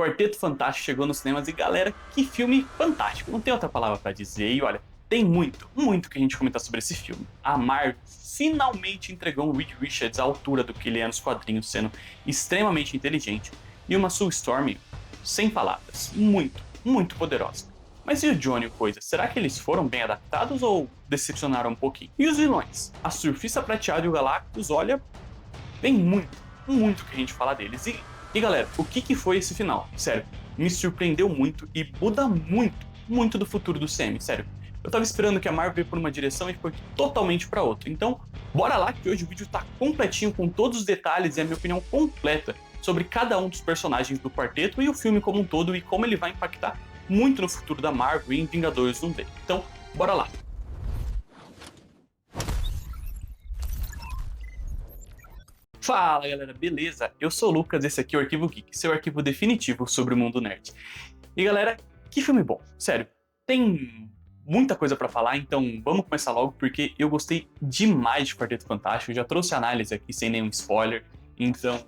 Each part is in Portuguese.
Quarteto Fantástico chegou nos cinemas e galera, que filme fantástico, não tem outra palavra pra dizer. E olha, tem muito que a gente comentar sobre esse filme. A Marvel finalmente entregou um Reed Richards à altura do que ele é nos quadrinhos, sendo extremamente inteligente, e uma Sue Storm sem palavras, muito poderosa. Mas e o Johnny e o Coisa? Será que eles foram bem adaptados ou decepcionaram um pouquinho? E os vilões? A Surfista Prateada e o Galactus, olha, tem muito que a gente falar deles. E galera, o que foi esse final? Sério, me surpreendeu muito e muda muito do futuro do CM, sério. Eu tava esperando que a Marvel ia por uma direção e foi totalmente pra outra. Então, bora lá que hoje o vídeo tá completinho com todos os detalhes e a minha opinião completa sobre cada um dos personagens do quarteto e o filme como um todo e como ele vai impactar muito no futuro da Marvel e em Vingadores 1D. Então, bora lá. Fala galera, beleza? Eu sou o Lucas, esse aqui é o Arquivo Geek, seu arquivo definitivo sobre o mundo nerd. E galera, que filme bom, sério, tem muita coisa pra falar, então vamos começar logo porque eu gostei demais de Quarteto Fantástico, já trouxe análise aqui sem nenhum spoiler, então,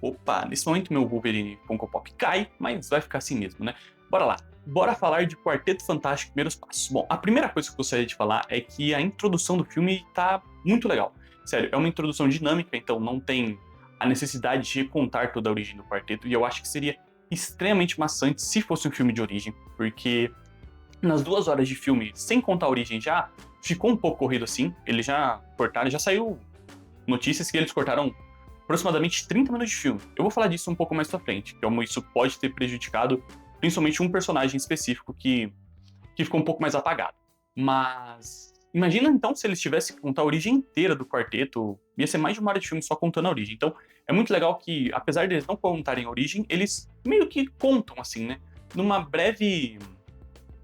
opa, nesse momento meu Wolverine Funko Pop cai, mas vai ficar assim mesmo, né? Bora lá, bora falar de Quarteto Fantástico Primeiros Passos. Bom, a primeira coisa que eu gostaria de falar é que a introdução do filme tá muito legal. Sério, é uma introdução dinâmica, então não tem a necessidade de recontar toda a origem do quarteto, e eu acho que seria extremamente maçante se fosse um filme de origem, porque nas 2 horas de filme, sem contar a origem, já ficou um pouco corrido assim, eles já cortaram, já saiu notícias que eles cortaram aproximadamente 30 minutos de filme. Eu vou falar disso um pouco mais pra frente, como isso pode ter prejudicado principalmente um personagem específico que ficou um pouco mais apagado. Mas imagina então se eles tivessem que contar a origem inteira do quarteto, ia ser mais de 1 hora de filme só contando a origem. Então é muito legal que, apesar de eles não contarem a origem, eles meio que contam assim, né? Numa breve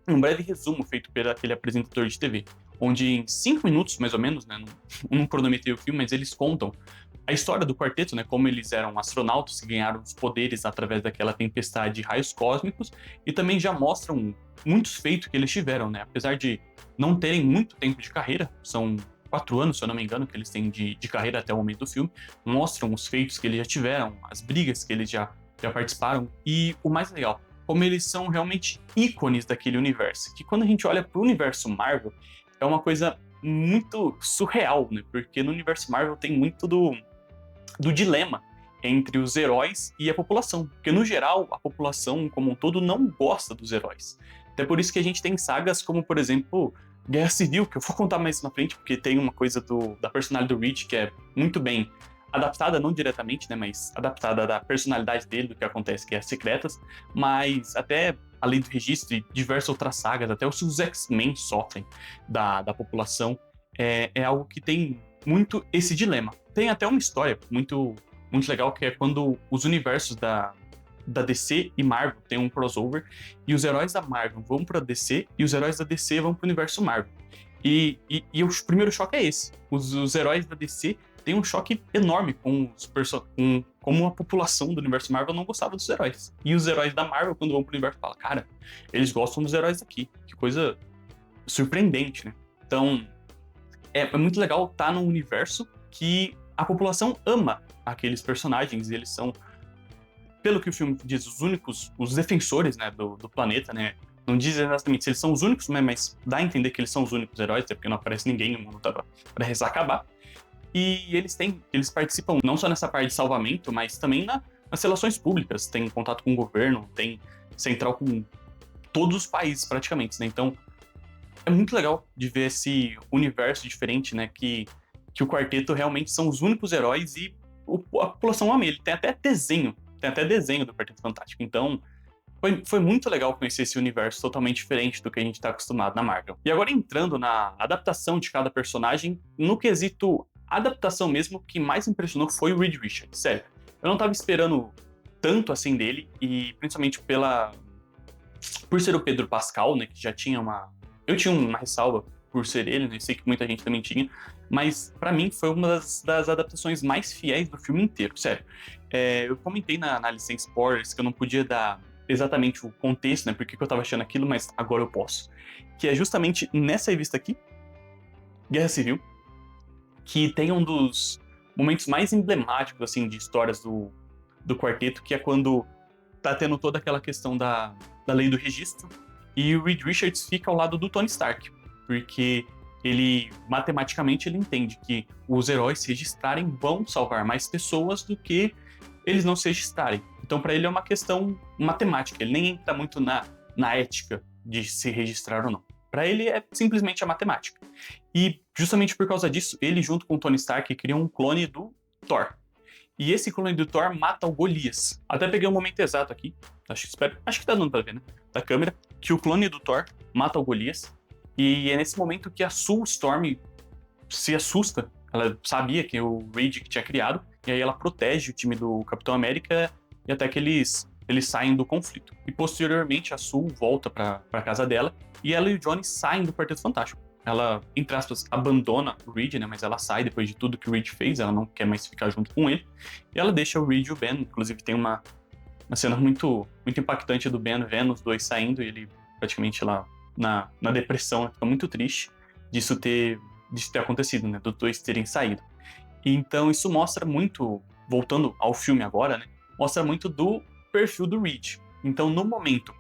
um breve resumo feito por aquele apresentador de TV, onde em 5 minutos, mais ou menos, né, não cronometrei o filme, mas eles contam a história do quarteto, né, como eles eram astronautas que ganharam os poderes através daquela tempestade de raios cósmicos, e também já mostram muitos feitos que eles tiveram, né, apesar de não terem muito tempo de carreira, são 4 anos, se eu não me engano, que eles têm de carreira até o momento do filme, mostram os feitos que eles já tiveram, as brigas que eles já participaram, e o mais legal, como eles são realmente ícones daquele universo. Que quando a gente olha pro universo Marvel, é uma coisa muito surreal, né? Porque no universo Marvel tem muito do dilema entre os heróis e a população. Porque, no geral, a população como um todo não gosta dos heróis. Até por isso que a gente tem sagas como, por exemplo, Guerra Civil, que eu vou contar mais na frente, porque tem uma coisa da personalidade do Reed que é muito bem adaptada, não diretamente, né, mas adaptada da personalidade dele, do que acontece em Guerras Secretas, mas até além do registro de diversas outras sagas, até os X-Men sofrem da população, é algo que tem muito esse dilema. Tem até uma história muito legal, que é quando os universos da DC e Marvel tem um crossover, e os heróis da Marvel vão pra DC, e os heróis da DC vão pro universo Marvel. E o primeiro choque é esse. Os heróis da DC têm um choque enorme com como a população do universo Marvel não gostava dos heróis. E os heróis da Marvel, quando vão pro universo, falam, cara, eles gostam dos heróis aqui. Que coisa surpreendente, né? Então, é muito legal estar num universo que a população ama aqueles personagens, e eles são, pelo que o filme diz, os defensores, né, do planeta, né? Não diz exatamente se eles são os únicos, né, mas dá a entender que eles são os únicos heróis, até porque não aparece ninguém, o mundo tava prestes a acabar. E eles participam não só nessa parte de salvamento, mas também nas relações públicas, tem contato com o governo, tem central com todos os países praticamente, né? Então é muito legal de ver esse universo diferente, né? Que o quarteto realmente são os únicos heróis e a população ama ele. Tem até desenho do Quarteto Fantástico. Então foi muito legal conhecer esse universo totalmente diferente do que a gente está acostumado na Marvel. E agora entrando na adaptação de cada personagem, no quesito adaptação mesmo, o que mais impressionou foi o Reed Richards. Sério, eu não tava esperando tanto assim dele, e principalmente por ser o Pedro Pascal, né, que já tinha eu tinha uma ressalva por ser ele, né, sei que muita gente também tinha, mas pra mim foi uma das adaptações mais fiéis do filme inteiro, sério. Eu comentei na análise sem spoilers que eu não podia dar exatamente o contexto, né, porque eu tava achando aquilo, mas agora eu posso. Que é justamente nessa revista aqui, Guerra Civil, que tem um dos momentos mais emblemáticos, assim, de histórias do quarteto, que é quando tá tendo toda aquela questão da lei do registro, e o Reed Richards fica ao lado do Tony Stark, porque ele, matematicamente, ele entende que os heróis se registrarem vão salvar mais pessoas do que eles não se registrarem. Então, para ele é uma questão matemática, ele nem entra muito na ética de se registrar ou não. Para ele é simplesmente a matemática. E justamente por causa disso, ele junto com o Tony Stark criam um clone do Thor. E esse clone do Thor mata o Golias. Até peguei o momento exato aqui, acho que tá dando pra ver, né? Da câmera, que o clone do Thor mata o Golias. E é nesse momento que a Sue Storm se assusta. Ela sabia que o Reed que tinha criado, e aí ela protege o time do Capitão América e até que eles saem do conflito. E posteriormente a Sue volta pra casa dela e ela e o Johnny saem do Quarteto Fantástico. Ela, entre aspas, abandona o Reed, né? Mas ela sai depois de tudo que o Reed fez, ela não quer mais ficar junto com ele. E ela deixa o Reed e o Ben, inclusive tem uma cena muito impactante do Ben vendo os dois saindo, e ele praticamente lá na depressão, né? Fica muito triste disso ter acontecido, né? Dos dois terem saído. E então isso mostra muito, voltando ao filme agora, né? Mostra muito do perfil do Reed. Então no momento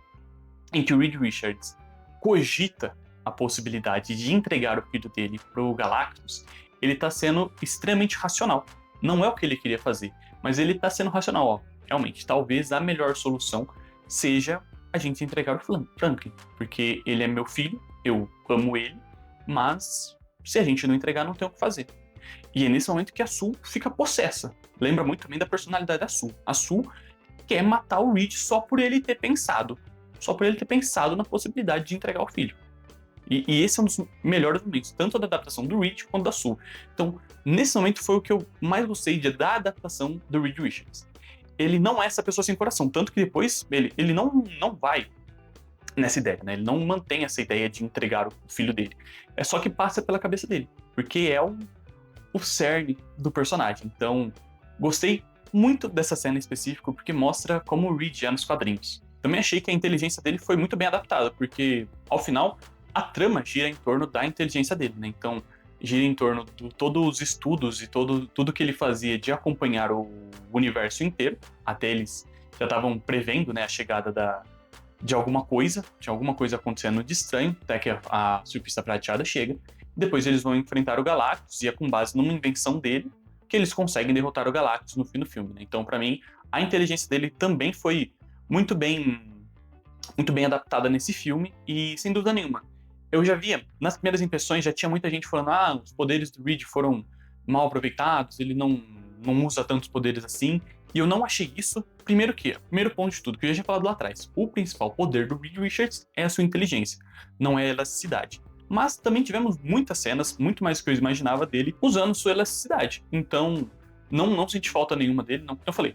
em que o Reed Richards cogita a possibilidade de entregar o filho dele pro Galactus, ele tá sendo extremamente racional. Não é o que ele queria fazer, mas ele tá sendo racional, ó. Realmente, talvez a melhor solução seja a gente entregar o Franklin, porque ele é meu filho, eu amo ele, mas se a gente não entregar, não tem o que fazer. E é nesse momento que a Sue fica possessa. Lembra muito também da personalidade da Sue. A Sue quer matar o Reed só por ele ter pensado na possibilidade de entregar o filho. E esse é um dos melhores momentos, tanto da adaptação do Reed quanto da Sue. Então, nesse momento foi o que eu mais gostei da adaptação do Reed Richards. Ele não é essa pessoa sem coração, tanto que depois ele não vai nessa ideia, né? Ele não mantém essa ideia de entregar o filho dele. É só que passa pela cabeça dele, porque é o cerne do personagem. Então, gostei muito dessa cena em específico, porque mostra como o Reed é nos quadrinhos. Também achei que a inteligência dele foi muito bem adaptada, porque, ao final, a trama gira em torno da inteligência dele, né? Então, gira em torno de todos os estudos e tudo que ele fazia de acompanhar o universo inteiro. Até eles já estavam prevendo, né, a chegada de alguma coisa, tinha alguma coisa acontecendo de estranho, até que a Surfista Prateada chega. Depois eles vão enfrentar o Galactus, e é com base numa invenção dele que eles conseguem derrotar o Galactus no fim do filme, né? Então, pra mim, a inteligência dele também foi muito bem adaptada nesse filme, e sem dúvida nenhuma, eu já via, nas primeiras impressões, já tinha muita gente falando os poderes do Reed foram mal aproveitados, ele não usa tantos poderes assim, e eu não achei isso. Primeiro ponto de tudo, que eu já tinha falado lá atrás, o principal poder do Reed Richards é a sua inteligência, não é a elasticidade. Mas também tivemos muitas cenas, muito mais do que eu imaginava dele, usando sua elasticidade. Então, não senti falta nenhuma dele, não. Eu falei,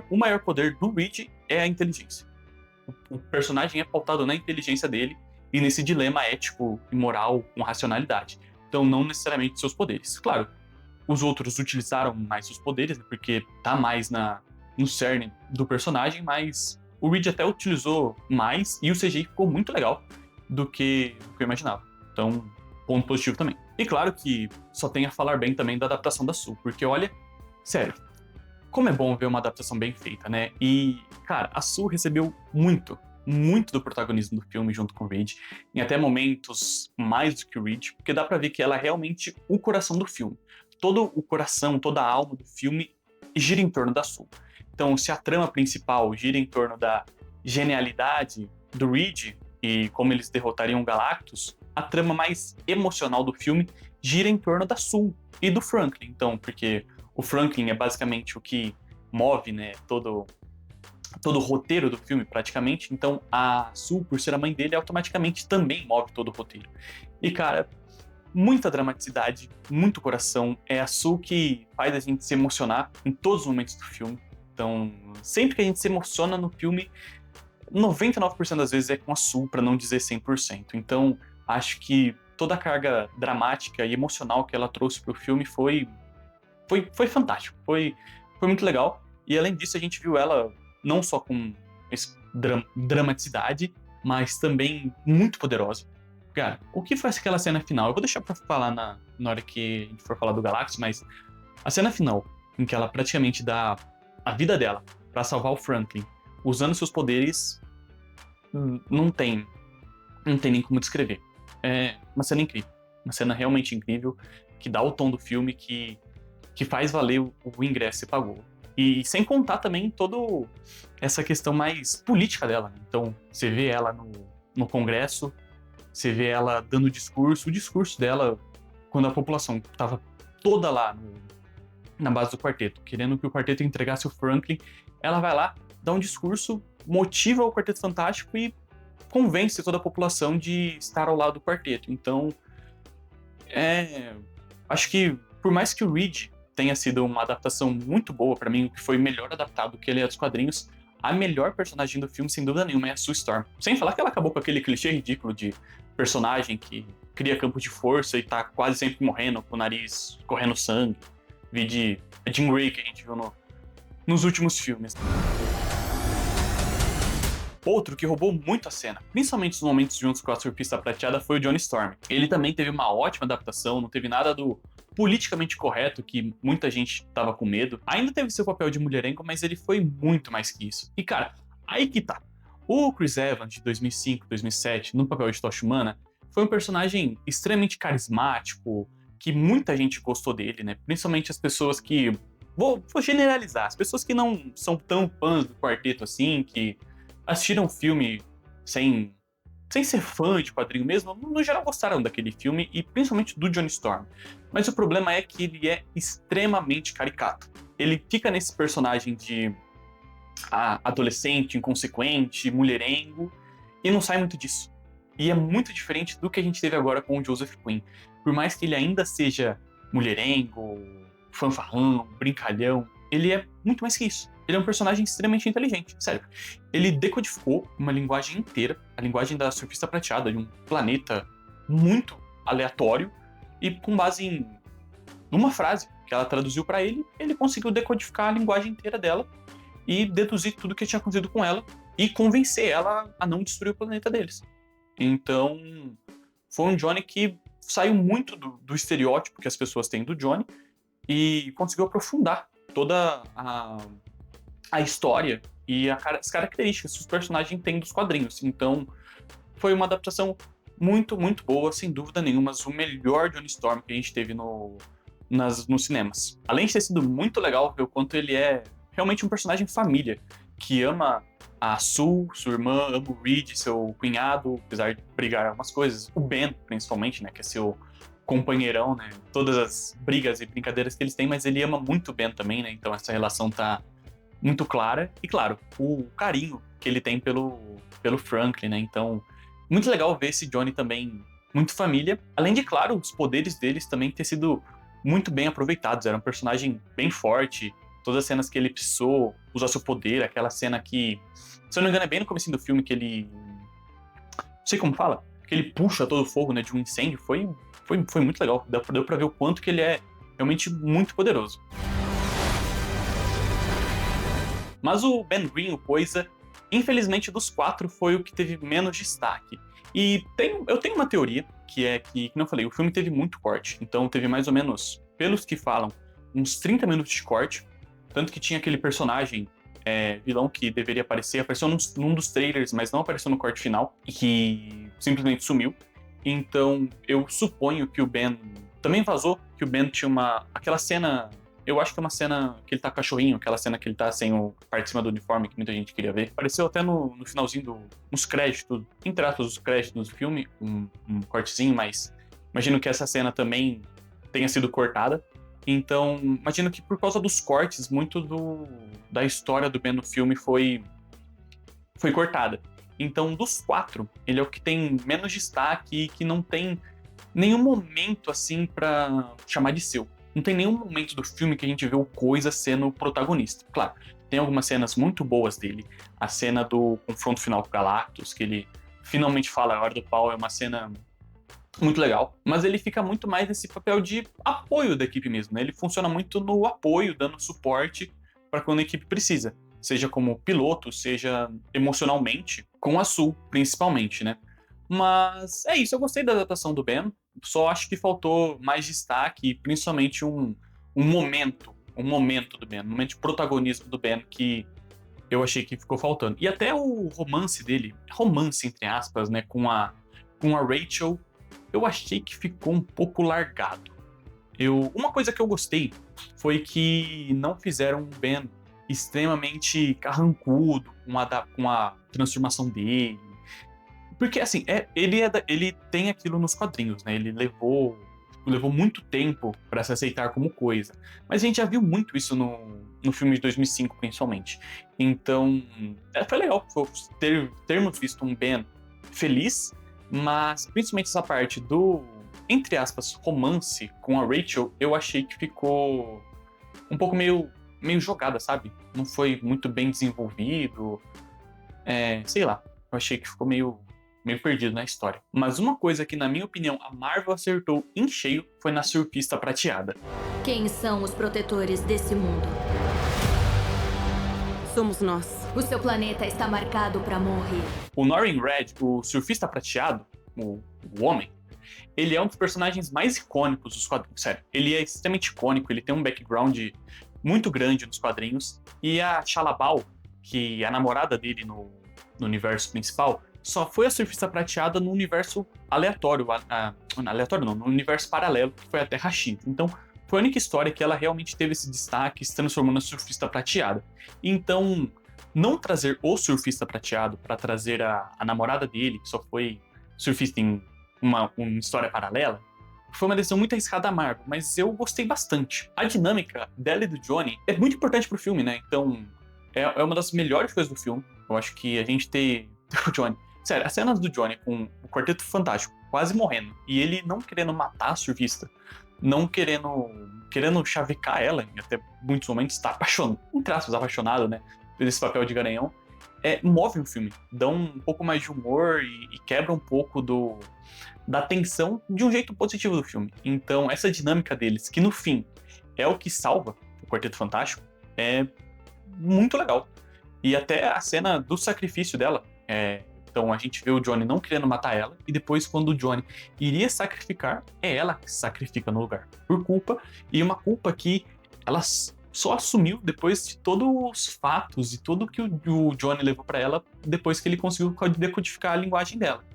o maior poder do Reed é a inteligência. O personagem é pautado na inteligência dele, e nesse dilema ético e moral com racionalidade. Então, não necessariamente seus poderes. Claro, os outros utilizaram mais seus poderes, né, porque tá mais no cerne do personagem, mas o Reed até utilizou mais, e o CGI ficou muito legal do que eu imaginava. Então, ponto positivo também. E claro que só tem a falar bem também da adaptação da Sue, porque olha, sério, como é bom ver uma adaptação bem feita, né? E, cara, a Sue recebeu muito do protagonismo do filme junto com o Reed, em até momentos mais do que o Reed, porque dá pra ver que ela é realmente o coração do filme. Todo o coração, toda a alma do filme gira em torno da Sue. Então, se a trama principal gira em torno da genialidade do Reed e como eles derrotariam o Galactus, a trama mais emocional do filme gira em torno da Sue e do Franklin. Então, porque o Franklin é basicamente o que move, né, todo o roteiro do filme, praticamente. Então, a Sue, por ser a mãe dele, automaticamente também move todo o roteiro. E, cara, muita dramaticidade, muito coração. É a Sue que faz a gente se emocionar em todos os momentos do filme. Então, sempre que a gente se emociona no filme, 99% das vezes é com a Sue, pra não dizer 100%. Então, acho que toda a carga dramática e emocional que ela trouxe pro filme foi fantástico. Foi muito legal. E, além disso, a gente viu ela não só com dramaticidade, mas também muito poderosa. Cara, o que foi aquela cena final? Eu vou deixar pra falar na hora que a gente for falar do Galactus, mas a cena final, em que ela praticamente dá a vida dela pra salvar o Franklin, usando seus poderes, não tem nem como descrever. É uma cena incrível, uma cena realmente incrível, que dá o tom do filme, que faz valer o ingresso que você pagou. E sem contar também toda essa questão mais política dela, né? Então, você vê ela no Congresso, você vê ela dando discurso, o discurso dela, quando a população estava toda lá na base do quarteto, querendo que o quarteto entregasse o Franklin, ela vai lá, dá um discurso, motiva o Quarteto Fantástico e convence toda a população de estar ao lado do quarteto. Então, acho que, por mais que o Reed tenha sido uma adaptação muito boa pra mim, que foi melhor adaptado que ele é dos quadrinhos, a melhor personagem do filme, sem dúvida nenhuma, é a Sue Storm. Sem falar que ela acabou com aquele clichê ridículo de personagem que cria campo de força e tá quase sempre morrendo, com o nariz correndo sangue. Vi de Jean Grey, que a gente viu nos últimos filmes. Outro que roubou muito a cena, principalmente nos momentos juntos com a Surfista Prateada, foi o Johnny Storm. Ele também teve uma ótima adaptação, não teve nada do politicamente correto que muita gente tava com medo. Ainda teve seu papel de mulherengo, mas ele foi muito mais que isso. E cara, aí que tá. O Chris Evans, de 2005, 2007, no papel de Tocha Humana, foi um personagem extremamente carismático, que muita gente gostou dele, né? Principalmente as pessoas que... Vou generalizar, as pessoas que não são tão fãs do quarteto assim, que assistiram o filme sem ser fã de quadrinho mesmo, no geral gostaram daquele filme e principalmente do Johnny Storm. Mas o problema é que ele é extremamente caricato. Ele fica nesse personagem de adolescente, inconsequente, mulherengo, e não sai muito disso. E é muito diferente do que a gente teve agora com o Joseph Quinn. Por mais que ele ainda seja mulherengo, fanfarrão, brincalhão, ele é muito mais que isso. Ele é um personagem extremamente inteligente, sério. Ele decodificou uma linguagem inteira, a linguagem da Surfista Prateada, de um planeta muito aleatório, e com base em uma frase que ela traduziu pra ele, ele conseguiu decodificar a linguagem inteira dela e deduzir tudo que tinha acontecido com ela e convencer ela a não destruir o planeta deles. Então, foi um Johnny que saiu muito do estereótipo que as pessoas têm do Johnny e conseguiu aprofundar toda a história e as características que os personagens têm dos quadrinhos. Então, foi uma adaptação muito, muito boa, sem dúvida nenhuma, mas o melhor Johnny Storm que a gente teve nos cinemas. Além de ter sido muito legal ver o quanto ele é realmente um personagem família, que ama a Sue, sua irmã, ama o Reed, seu cunhado, apesar de brigar algumas coisas. O Ben, principalmente, né, que é seu companheirão, né, todas as brigas e brincadeiras que eles têm, mas ele ama muito o Ben também, né, então essa relação tá muito clara. E, claro, o carinho que ele tem pelo Franklin, né, então muito legal ver esse Johnny também muito família, além de, claro, os poderes deles também ter sido muito bem aproveitados. Era um personagem bem forte, todas as cenas que ele precisou usar seu poder, aquela cena que, se eu não me engano, é bem no comecinho do filme que ele... Não sei como fala, que ele puxa todo o fogo, né, de um incêndio, foi muito legal. Deu pra ver o quanto que ele é realmente muito poderoso. Mas o Ben Green, o Coisa, infelizmente dos 4 foi o que teve menos destaque. E eu tenho uma teoria, que é que, como eu falei, o filme teve muito corte. Então teve mais ou menos, pelos que falam, uns 30 minutos de corte. Tanto que tinha aquele personagem vilão que deveria aparecer, apareceu num dos trailers, mas não apareceu no corte final, e que simplesmente sumiu. Então eu suponho que o Ben também vazou, que o Ben tinha aquela cena... Eu acho que é uma cena que ele tá cachorrinho, aquela cena que ele tá sem a parte de cima do uniforme, que muita gente queria ver. Apareceu até no finalzinho nos créditos, entre aspas, os créditos do filme, um cortezinho, mas imagino que essa cena também tenha sido cortada. Então, imagino que por causa dos cortes, muito da história do Ben no filme foi cortada. Então, dos 4, ele é o que tem menos destaque e que não tem nenhum momento, assim, pra chamar de seu. Não tem nenhum momento do filme que a gente vê o Coisa sendo o protagonista. Claro, tem algumas cenas muito boas dele. A cena do confronto final com o Galactus, que ele finalmente fala a hora do pau, é uma cena muito legal. Mas ele fica muito mais nesse papel de apoio da equipe mesmo, né? Ele funciona muito no apoio, dando suporte para quando a equipe precisa. Seja como piloto, seja emocionalmente, com a Sue, principalmente, né? Mas é isso, eu gostei da adaptação do Ben. Só acho que faltou mais destaque e principalmente um momento do Ben, um momento de protagonismo do Ben que eu achei que ficou faltando. E até o romance dele, romance entre aspas, né, com a Rachel, eu achei que ficou um pouco largado. Uma coisa que eu gostei foi que não fizeram um Ben extremamente carrancudo com a transformação dele. Porque, assim, ele tem aquilo nos quadrinhos, né? Ele levou muito tempo pra se aceitar como coisa. Mas a gente já viu muito isso no filme de 2005, principalmente. Então, foi legal termos visto um Ben feliz, mas principalmente essa parte do, entre aspas, romance com a Rachel, eu achei que ficou um pouco meio jogada, sabe? Não foi muito bem desenvolvido. Sei lá, eu achei que ficou meio perdido na história. Mas uma coisa que, na minha opinião, a Marvel acertou em cheio foi na Surfista Prateada. Quem são os protetores desse mundo? Somos nós. O seu planeta está marcado para morrer. O Norrin Red, o Surfista Prateado, o homem, ele é um dos personagens mais icônicos dos quadrinhos, sério. Ele é extremamente icônico, ele tem um background muito grande nos quadrinhos. E a Shalla-Bal, que é a namorada dele no universo principal, só foi a Surfista Prateada no universo aleatório. Aleatório não, no universo paralelo, que foi a Terra X. Então, foi a única história que ela realmente teve esse destaque, se transformou na Surfista Prateada. Então, não trazer o Surfista Prateado para trazer a namorada dele, que só foi surfista em uma história paralela, foi uma decisão muito arriscada da Marvel, mas eu gostei bastante. A dinâmica dela e do Johnny é muito importante pro filme, né? Então, é uma das melhores coisas do filme. Eu acho que a gente ter o Johnny... Sério, as cenas do Johnny com o Quarteto Fantástico quase morrendo, e ele não querendo matar a surfista, não querendo chavecar ela, e até muitos momentos está apaixonado, né, por esse papel de garanhão, move o filme, dá um pouco mais de humor e quebra um pouco da tensão de um jeito positivo do filme. Então, essa dinâmica deles, que no fim é o que salva o Quarteto Fantástico, é muito legal. E até a cena do sacrifício dela, então a gente vê o Johnny não querendo matar ela, e depois quando o Johnny iria sacrificar, é ela que se sacrifica no lugar, por culpa, e uma culpa que ela só assumiu depois de todos os fatos e tudo que o Johnny levou pra ela, depois que ele conseguiu decodificar a linguagem dela.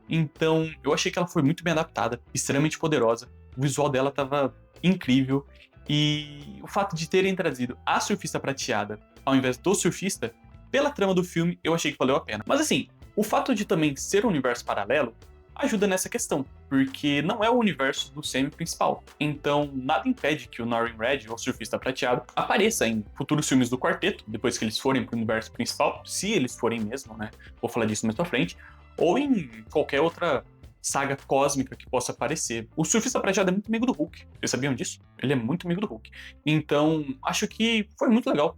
Então, eu achei que ela foi muito bem adaptada, extremamente poderosa, o visual dela tava incrível, e o fato de terem trazido a Surfista Prateada ao invés do surfista, pela trama do filme, eu achei que valeu a pena. Mas assim, o fato de também ser um universo paralelo ajuda nessa questão, porque não é o universo do Sam principal. Então, nada impede que o Norrin Red, ou Surfista Prateado, apareça em futuros filmes do quarteto, depois que eles forem pro universo principal, se eles forem mesmo, né? Vou falar disso mais pra frente, ou em qualquer outra saga cósmica que possa aparecer. O Surfista Prateado é muito amigo do Hulk. Vocês sabiam disso? Ele é muito amigo do Hulk. Então, acho que foi muito legal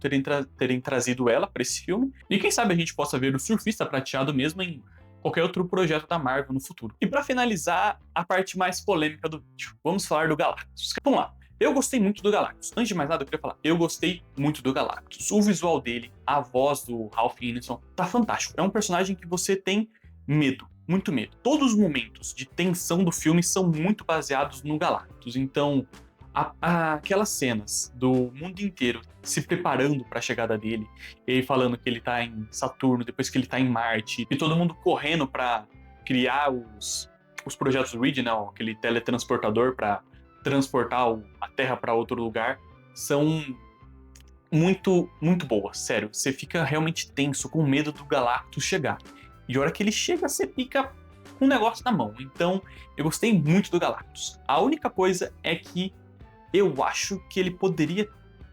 terem trazido ela pra esse filme. E quem sabe a gente possa ver o Surfista Prateado mesmo em qualquer outro projeto da Marvel no futuro. E pra finalizar, a parte mais polêmica do vídeo. Vamos falar do Galactus. Vamos lá. Eu gostei muito do Galactus. Antes de mais nada, eu queria falar. Eu gostei muito do Galactus. O visual dele, a voz do Ralph Ineson, tá fantástico. É um personagem que você tem medo. Muito medo. Todos os momentos de tensão do filme são muito baseados no Galactus. Então, aquelas cenas do mundo inteiro se preparando para a chegada dele, ele falando que ele tá em Saturno, depois que ele tá em Marte, e todo mundo correndo para criar os projetos Original, aquele teletransportador para transportar a Terra para outro lugar, são muito, muito boas. Sério, você fica realmente tenso, com medo do Galactus chegar. E a hora que ele chega, você fica com um negócio na mão. Então, eu gostei muito do Galactus. A única coisa é que eu acho que ele poderia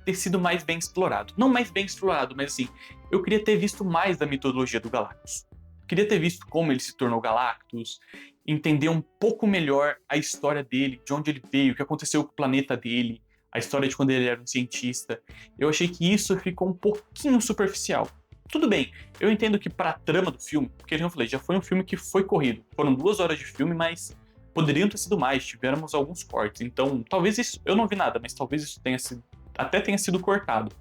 ter sido mais bem explorado. Não mais bem explorado, mas assim, eu queria ter visto mais da mitologia do Galactus. Queria ter visto como ele se tornou Galactus, entender um pouco melhor a história dele, de onde ele veio, o que aconteceu com o planeta dele, a história de quando ele era um cientista. Eu achei que isso ficou um pouquinho superficial. Tudo bem, eu entendo que pra trama do filme, porque eu falei, já foi um filme que foi corrido. Foram 2 horas de filme, mas poderiam ter sido mais, tivemos alguns cortes. Então, talvez isso, eu não vi nada, mas talvez isso até tenha sido cortado.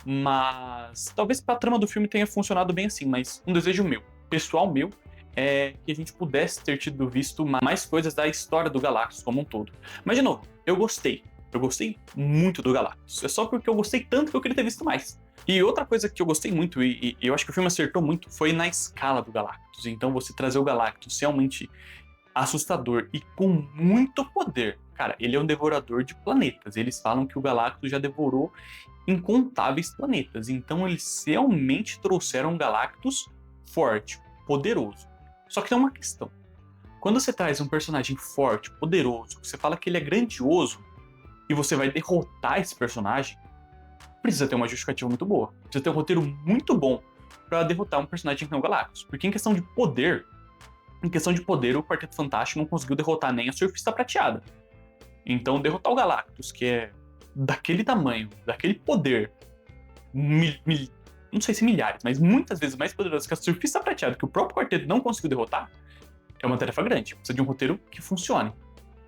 Mas talvez pra trama do filme tenha funcionado bem assim, mas um desejo meu, pessoal meu, é que a gente pudesse ter tido visto mais coisas da história do Galactus como um todo. Mas de novo, eu gostei muito do Galactus. É só porque eu gostei tanto que eu queria ter visto mais. E outra coisa que eu gostei muito, e eu acho que o filme acertou muito, foi na escala do Galactus. Então você trazer o Galactus realmente assustador e com muito poder. Cara, ele é um devorador de planetas. Eles falam que o Galactus já devorou incontáveis planetas. Então eles realmente trouxeram um Galactus forte, poderoso. Só que tem uma questão. Quando você traz um personagem forte, poderoso, você fala que ele é grandioso e você vai derrotar esse personagem, precisa ter uma justificativa muito boa. Precisa ter um roteiro muito bom para derrotar um personagem que é o Galactus. Porque em questão de poder, o Quarteto Fantástico não conseguiu derrotar nem a Surfista Prateada. Então derrotar o Galactus, que é daquele tamanho, daquele poder, não sei se milhares, mas muitas vezes mais poderoso que a Surfista Prateada, que o próprio Quarteto não conseguiu derrotar, é uma tarefa grande. Precisa de um roteiro que funcione.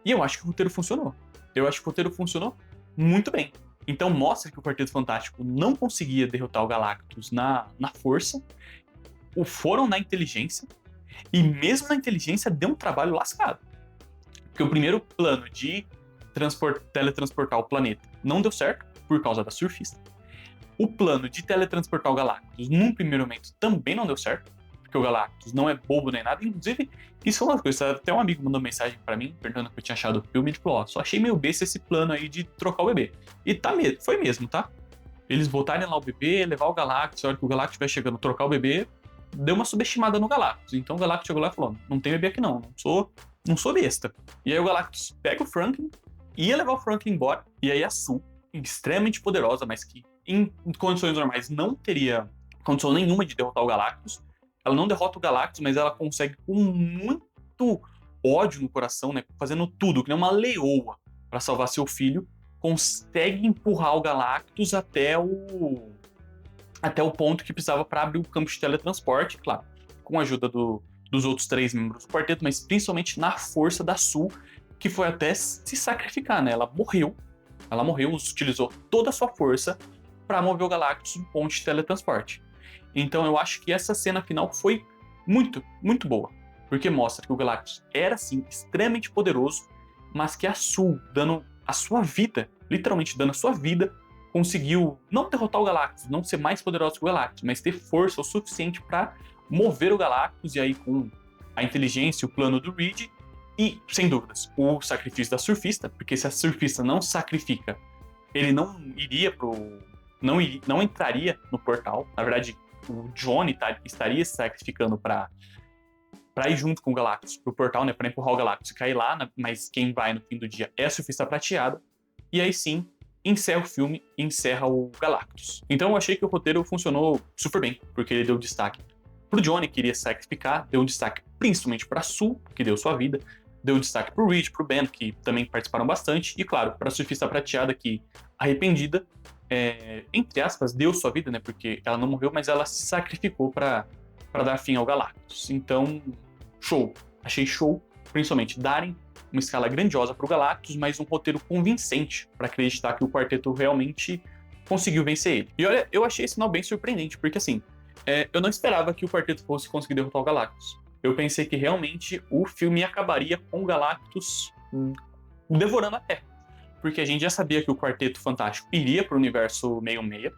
E eu acho que o roteiro funcionou. Eu acho que o roteiro funcionou muito bem. Então mostra que o Quarteto Fantástico não conseguia derrotar o Galactus na força, foram na inteligência, e mesmo na inteligência deu um trabalho lascado. Porque o primeiro plano de teletransportar o planeta não deu certo, por causa da Surfista. O plano de teletransportar o Galactus, num primeiro momento, também não deu certo, porque o Galactus não é bobo nem nada. Inclusive, isso é uma coisa, até um amigo mandou mensagem pra mim, perguntando o que eu tinha achado do filme, ele falou, ó, só achei meio besta esse plano aí de trocar o bebê. E foi mesmo, tá? Eles botarem lá o bebê, levar o Galactus, a hora que o Galactus vai chegando, trocar o bebê, deu uma subestimada no Galactus. Então o Galactus chegou lá e falou, não tem bebê aqui não sou besta. E aí o Galactus pega o Franklin, ia levar o Franklin embora, e aí a Sue, extremamente poderosa, mas que em condições normais não teria condição nenhuma de derrotar o Galactus. Ela não derrota o Galactus, mas ela consegue, com muito ódio no coração, né, fazendo tudo, que nem uma leoa, para salvar seu filho, consegue empurrar o Galactus até o ponto que precisava para abrir o campo de teletransporte, claro, com a ajuda dos outros 3 membros do quarteto, mas principalmente na força da Sue, que foi até se sacrificar, né? Ela morreu, utilizou toda a sua força para mover o Galactus do ponto de teletransporte. Então eu acho que essa cena final foi muito, muito boa, porque mostra que o Galactus era, sim, extremamente poderoso, mas que a Sue, dando a sua vida, literalmente dando a sua vida, conseguiu não derrotar o Galactus, não ser mais poderoso que o Galactus, mas ter força o suficiente para mover o Galactus, e aí com a inteligência e o plano do Reed, e, sem dúvidas, o sacrifício da Surfista, porque se a Surfista não sacrifica, ele não entraria no portal. Na verdade, o Johnny estaria se sacrificando para ir junto com o Galactus pro portal, né, para empurrar o Galactus e cair lá, mas quem vai no fim do dia é a Surfista Prateada, e aí sim, encerra o filme e encerra o Galactus. Então eu achei que o roteiro funcionou super bem, porque ele deu destaque pro Johnny, que iria se sacrificar, deu um destaque principalmente pra Sue, que deu sua vida, deu um destaque pro Reed, pro Ben, que também participaram bastante, e claro, pra Surfista Prateada, que, arrependida, entre aspas, deu sua vida, né, porque ela não morreu, mas ela se sacrificou pra dar fim ao Galactus. Então, show. Achei show, principalmente darem uma escala grandiosa pro Galactus, mas um roteiro convincente pra acreditar que o quarteto realmente conseguiu vencer ele. E olha, eu achei esse final bem surpreendente, porque assim, eu não esperava que o quarteto fosse conseguir derrotar o Galactus. Eu pensei que realmente o filme acabaria com o Galactus devorando a Terra. Porque a gente já sabia que o Quarteto Fantástico iria para o universo 66,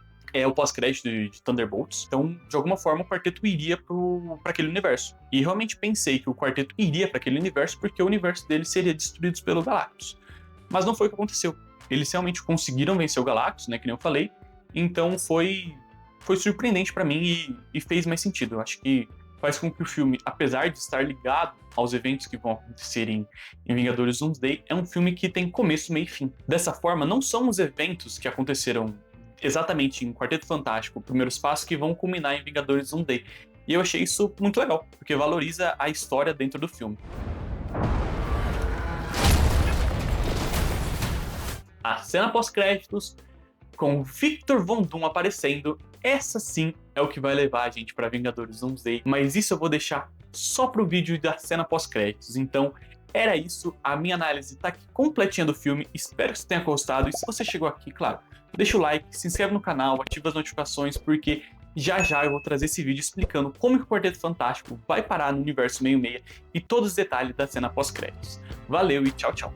o pós-crédito de Thunderbolts. Então, de alguma forma, o Quarteto iria para aquele universo. E realmente pensei que o Quarteto iria para aquele universo porque o universo dele seria destruído pelo Galactus. Mas não foi o que aconteceu. Eles realmente conseguiram vencer o Galactus, né, que nem eu falei. Então foi surpreendente para mim e fez mais sentido. Eu acho que faz com que o filme, apesar de estar ligado aos eventos que vão acontecer em Vingadores Doomsday, é um filme que tem começo, meio e fim. Dessa forma, não são os eventos que aconteceram exatamente em Quarteto Fantástico, Primeiros Passos, que vão culminar em Vingadores Doomsday. E eu achei isso muito legal, porque valoriza a história dentro do filme. A cena pós-créditos, com Victor Von Doom aparecendo, essa sim é o que vai levar a gente para Vingadores Doomsday, mas isso eu vou deixar só pro vídeo da cena pós-créditos. Então, era isso, a minha análise tá aqui completinha do filme, espero que você tenha gostado, e se você chegou aqui, claro, deixa o like, se inscreve no canal, ativa as notificações, porque já já eu vou trazer esse vídeo explicando como que o Quarteto Fantástico vai parar no universo 66 e todos os detalhes da cena pós-créditos. Valeu e tchau, tchau!